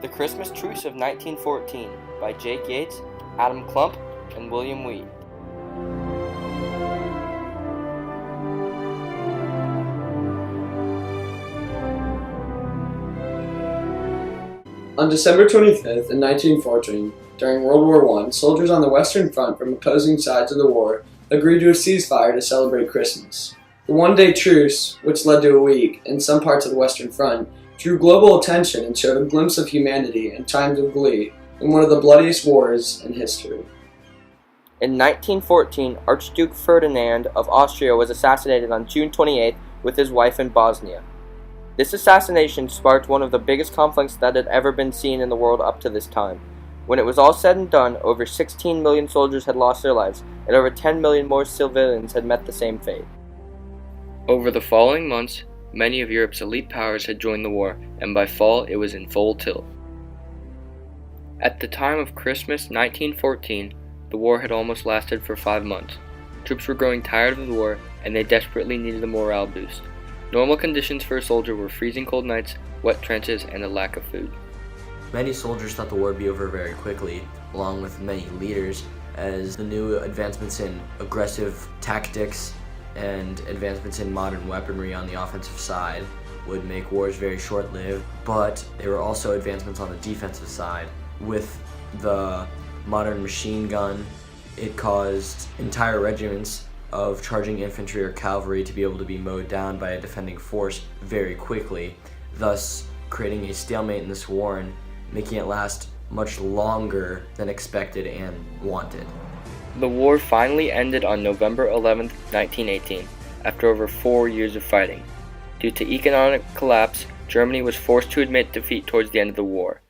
The Christmas Truce of 1914 by Jake Yates, Adam Klumpp, and William Weed. On December 25th, in 1914, during World War I, soldiers on the Western Front from opposing sides of the war agreed to a ceasefire to celebrate Christmas. The one-day truce, which led to a week, in some parts of the Western Front, drew global attention and showed a glimpse of humanity in times of glee in one of the bloodiest wars in history. In 1914, Archduke Ferdinand of Austria was assassinated on June 28th with his wife in Bosnia. This assassination sparked one of the biggest conflicts that had ever been seen in the world up to this time. When it was all said and done, over 16 million soldiers had lost their lives, and over 10 million more civilians had met the same fate. Over the following months, many of Europe's elite powers had joined the war, and by fall it was in full tilt. At the time of Christmas 1914, the war had almost lasted for 5 months. Troops were growing tired of the war, and they desperately needed a morale boost. Normal conditions for a soldier were freezing cold nights, wet trenches, and a lack of food. Many soldiers thought the war would be over very quickly, along with many leaders, as the new advancements in aggressive tactics and advancements in modern weaponry on the offensive side would make wars very short-lived, but there were also advancements on the defensive side. With the modern machine gun, it caused entire regiments of charging infantry or cavalry to be able to be mowed down by a defending force very quickly, thus creating a stalemate in this war and making it last much longer than expected and wanted. The war finally ended on November 11, 1918, after over 4 years of fighting. Due to economic collapse, Germany was forced to admit defeat towards the end of the war.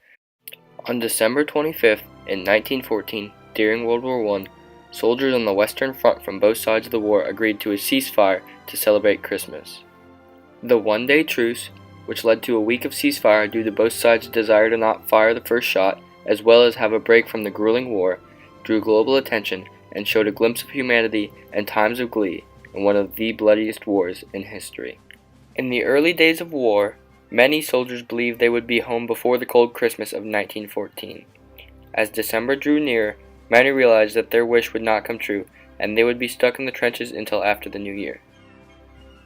On December 25th, in 1914, during World War I, soldiers on the Western Front from both sides of the war agreed to a ceasefire to celebrate Christmas. The one-day truce, which led to a week of ceasefire due to both sides' desire to not fire the first shot, as well as have a break from the grueling war, drew global attention and showed a glimpse of humanity and times of glee in one of the bloodiest wars in history. In the early days of war, many soldiers believed they would be home before the cold Christmas of 1914. As December drew near, many realized that their wish would not come true, and they would be stuck in the trenches until after the new year.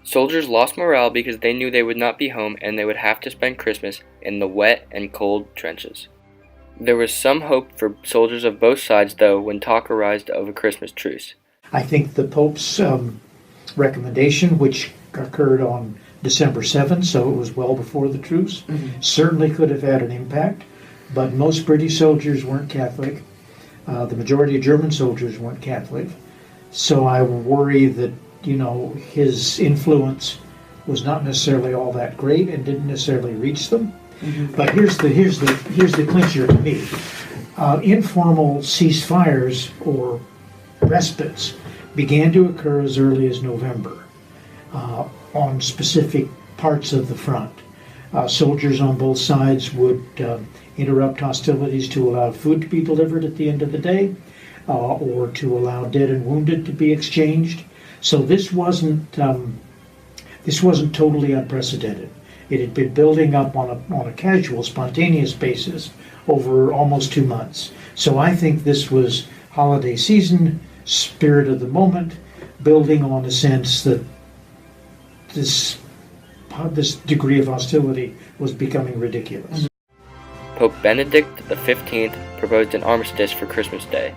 Soldiers lost morale because they knew they would not be home and they would have to spend Christmas in the wet and cold trenches. There was some hope for soldiers of both sides, though, when talk arose of a Christmas truce. I think the Pope's recommendation, which occurred on December 7th, so it was well before the truce, certainly could have had an impact, but most British soldiers weren't Catholic. The majority of German soldiers weren't Catholic, so I worry that, his influence was not necessarily all that great and didn't necessarily reach them. But here's the clincher to me. Informal ceasefires or respites began to occur as early as November on specific parts of the front. Soldiers on both sides would interrupt hostilities to allow food to be delivered at the end of the day, or to allow dead and wounded to be exchanged. So this wasn't totally unprecedented. It had been building up on a casual, spontaneous basis over almost 2 months. So I think this was holiday season, spirit of the moment, building on a sense that this degree of hostility was becoming ridiculous. Pope Benedict XV proposed an armistice for Christmas Day.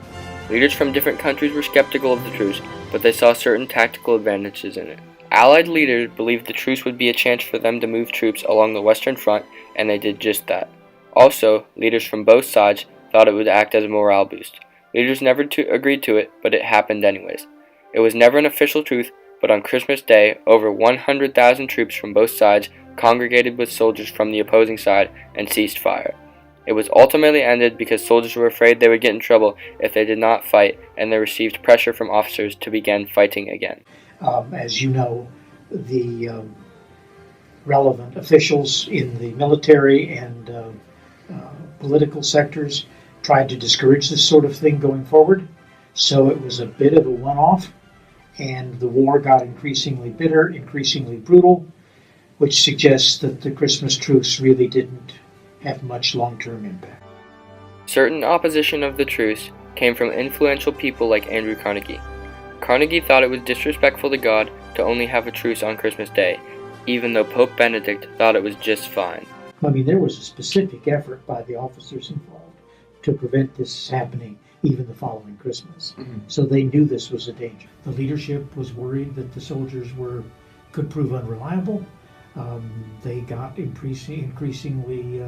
Leaders from different countries were skeptical of the truce, but they saw certain tactical advantages in it. Allied leaders believed the truce would be a chance for them to move troops along the Western Front, and they did just that. Also, leaders from both sides thought it would act as a morale boost. Leaders never agreed to it, but it happened anyways. It was never an official truce, but on Christmas Day, over 100,000 troops from both sides congregated with soldiers from the opposing side and ceased fire. It was ultimately ended because soldiers were afraid they would get in trouble if they did not fight, and they received pressure from officers to begin fighting again. As you know, the relevant officials in the military and political sectors tried to discourage this sort of thing going forward, so it was a bit of a one-off, and the war got increasingly bitter, increasingly brutal, which suggests that the Christmas truce really didn't have much long-term impact. Certain opposition of the truce came from influential people like Andrew Carnegie. Carnegie thought it was disrespectful to God to only have a truce on Christmas Day, even though Pope Benedict thought it was just fine. I mean, there was a specific effort by the officers involved to prevent this happening even the following Christmas. So they knew this was a danger. The leadership was worried that the soldiers could prove unreliable. They got increasingly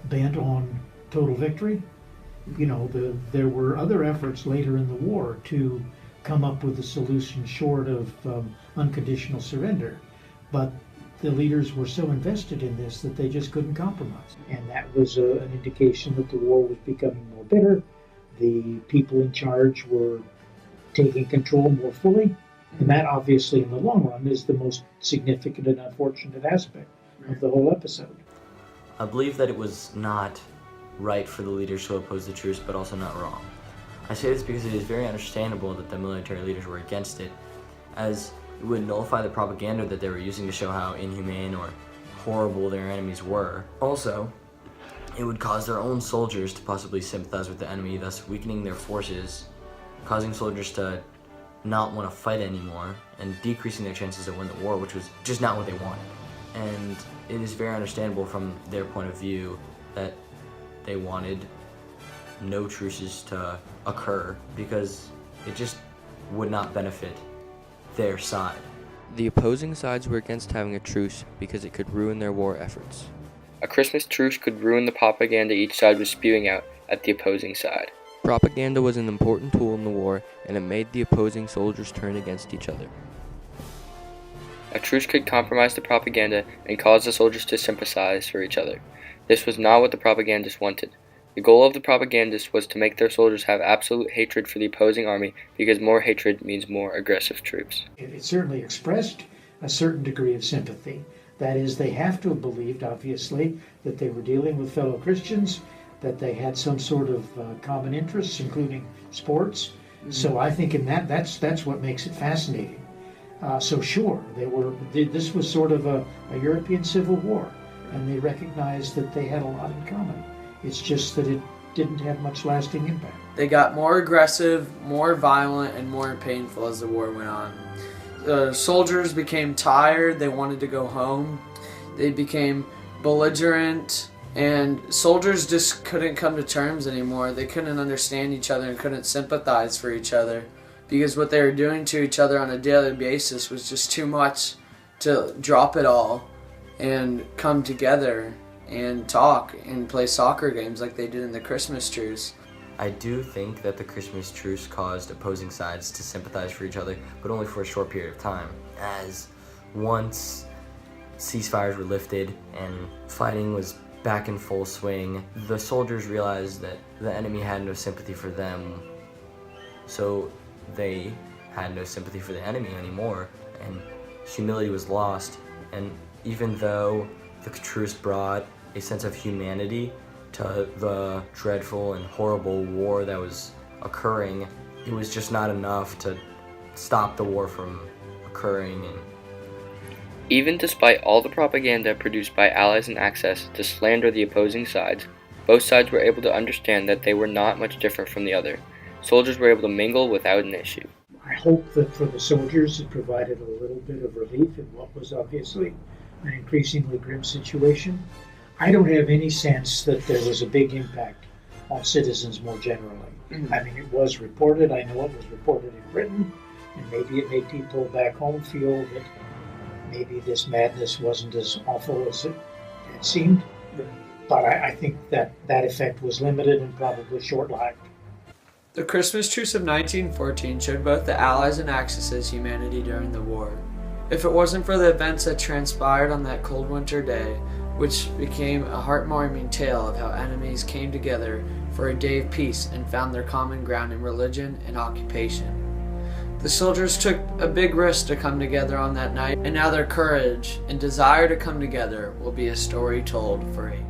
bent on total victory. You know, there were other efforts later in the war to come up with a solution short of unconditional surrender, but the leaders were so invested in this that they just couldn't compromise. And that was an indication that the war was becoming more bitter. The people in charge were taking control more fully. And that obviously in the long run is the most significant and unfortunate aspect of the whole episode. I believe that it was not right for the leaders to oppose the truce, but also not wrong. I say this because it is very understandable that the military leaders were against it, as it would nullify the propaganda that they were using to show how inhumane or horrible their enemies were. Also, it would cause their own soldiers to possibly sympathize with the enemy, thus weakening their forces, causing soldiers to not want to fight anymore, and decreasing their chances to win the war, which was just not what they wanted. And it is very understandable from their point of view that they wanted no truces to occur because it just would not benefit their side. The opposing sides were against having a truce because it could ruin their war efforts. A Christmas truce could ruin the propaganda each side was spewing out at the opposing side. Propaganda was an important tool in the war, and it made the opposing soldiers turn against each other. A truce could compromise the propaganda and cause the soldiers to sympathize for each other. This was not what the propagandists wanted. The goal of the propagandists was to make their soldiers have absolute hatred for the opposing army because more hatred means more aggressive troops. It certainly expressed a certain degree of sympathy. That is, they have to have believed, obviously, that they were dealing with fellow Christians, that they had some sort of common interests, including sports. So I think in that's what makes it fascinating. So sure, this was sort of a European civil war, and they recognized that they had a lot in common. It's just that it didn't have much lasting impact. They got more aggressive, more violent, and more painful as the war went on. The soldiers became tired, they wanted to go home. They became belligerent, and soldiers just couldn't come to terms anymore. They couldn't understand each other and couldn't sympathize for each other because what they were doing to each other on a daily basis was just too much to drop it all and come together and talk and play soccer games like they did in the Christmas truce. I do think that the Christmas truce caused opposing sides to sympathize for each other, but only for a short period of time, as once ceasefires were lifted and fighting was back in full swing, the soldiers realized that the enemy had no sympathy for them, so they had no sympathy for the enemy anymore, and humility was lost. And even though the truce brought a sense of humanity to the dreadful and horrible war that was occurring, it was just not enough to stop the war from occurring. And even despite all the propaganda produced by Allies and Axis to slander the opposing sides, both sides were able to understand that they were not much different from the other. Soldiers were able to mingle without an issue. I hope that for the soldiers it provided a little bit of relief in what was obviously an increasingly grim situation. I don't have any sense that there was a big impact on citizens more generally. I mean, it was reported, I know it was reported in Britain, and maybe it made people back home feel that maybe this madness wasn't as awful as it seemed. But I think that effect was limited and probably short-lived. The Christmas Truce of 1914 showed both the Allies and Axis' humanity during the war. If it wasn't for the events that transpired on that cold winter day, which became a heartwarming tale of how enemies came together for a day of peace and found their common ground in religion and occupation. The soldiers took a big risk to come together on that night, and now their courage and desire to come together will be a story told for ages.